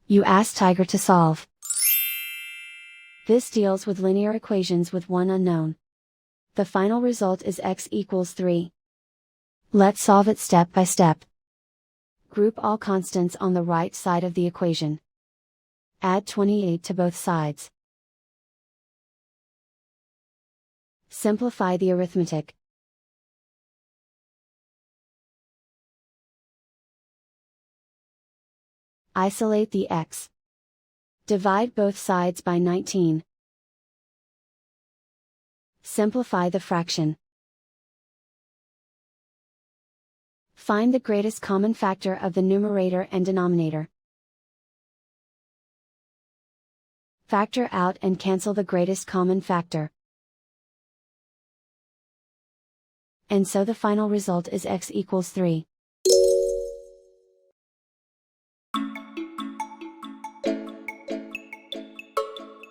You ask Tiger to solve. This deals with linear equations with one unknown. The final result is x equals 3. Let's solve it step by step. Group all constants on the right side of the equation. Add 28 to both sides. Simplify the arithmetic. Isolate the x. Divide both sides by 19. Simplify the fraction. Find the greatest common factor of the numerator and denominator. Factor out and cancel the greatest common factor. And so the final result is x equals 3.